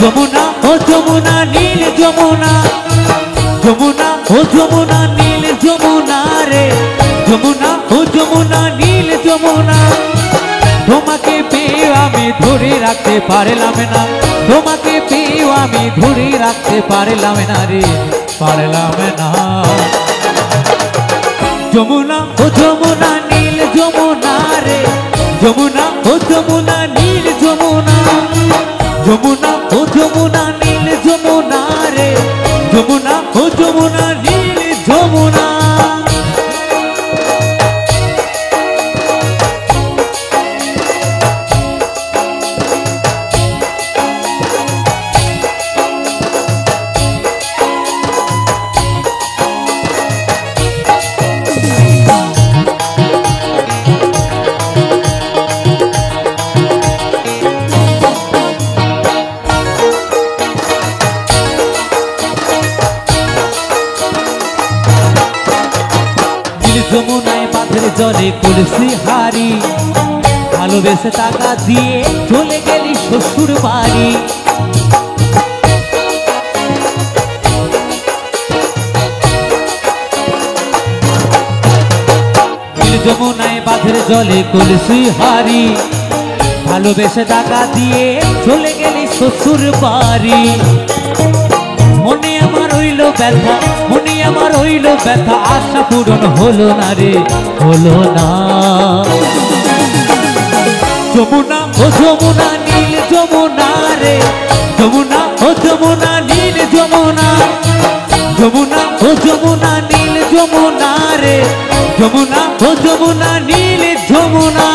যমুনা ও যমুনা নীল যমুনা, যমুনা ও যমুনা নীল যমুনা রে, যমুনা ও যমুনা নীল যমুনা। তোমাকে পেয়ে আমি ধরে রাখতে পারলাম না, তোমাকে পেয়ে আমি ধরে রাখতে পারলাম না রে, পারলাম না। যমুনা ও যমুনা নীল যমুনা রে, যমুনা ও যমুনা নীল যমুনা, যমুনা ও যমুনা নীল যমুনা রে, যমুনা ও যমুনা নীল যমুনা। যমুনায় বাঁধের জলে কলসি হারি, ভালোবেসে টাকা দিয়ে চলে গেলি শ্বশুর বাড়ি। যমুনায় বাঁধের জলে কলসি হারি, ভালোবেসে টাকা দিয়ে চলে গেলি শ্বশুর বাড়ি। মনে আমার হইল ব্যথা, মনে আমার হইল ব্যথা, আশা পূরণ হলো না রে, হলো না। যমুনা ও যমুনা নীল যমুনা রে, যমুনা ও যমুনা নীল যমুনা, যমুনা ও যমুনা নীল যমুনা রে, যমুনা ও যমুনা নীল যমুনা।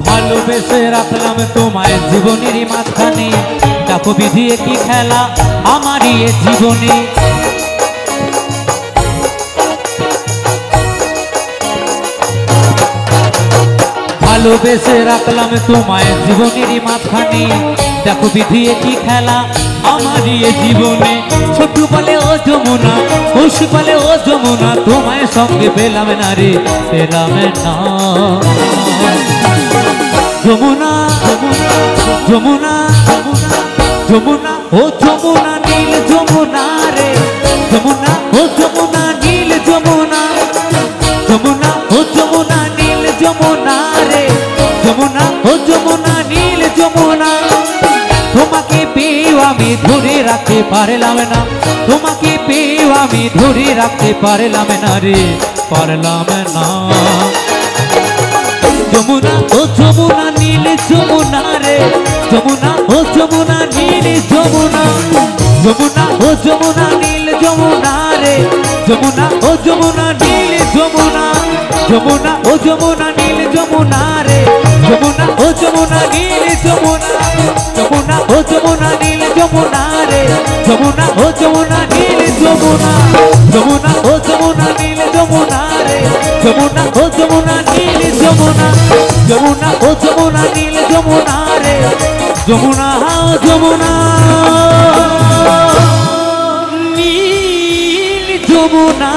ভালোবেসে রাখলাম তোমায় জীবনের মাঝখানে, দেখো বিধি কি খেলা আমারই এ জীবনে। ভালোবেসে রাখলাম তোমায় জীবনের মাঝখানে, দেখো বিধি কি খেলা আমারই এ জীবনে। ছোট বলে ও যমুনা, পৌষ বলে ও যমুনা, তোমায় সঙ্গে পেলাম না রে, পেলাম না। যমুনা যমুনা যমুনা ও যমুনা নীল যমুনা রে, যমুনা ও যমুনা নীল যমুনা, যমুনা ও যমুনা নীল যমুনা রে, যমুনা ও যমুনা নীল যমুনা। তোমাকে পেয়ে আমি ধরে রাখতে পারলাম না, তোমাকে পেয়ে আমি ধরে রাখতে পারলাম না রে, পারলাম না। যমুনা ও যমুনা নীল যমুনা রে, যমুনা ও যমুনা নীল যমুনা, যমুনা ও যমুনা নীল যমুনা রে, যমুনা ও যমুনা নীল যমুনা, যমুনা ও যমুনা নীল যমুনা রে, যমুনা ও যমুনা নীল যমুনা, যমুনা ও যমুনা নীল যমুনা রে, যমুনা ও যমুনা নীল যমুনা, যমুনা ও যমুনা নীল যমুনা রে, যমুনা ও যমুনা নীল যমুনা, যমুনা ও যমুনা নীল যমুনা রে, যমুনা ও যমুনা নীল যমুনা।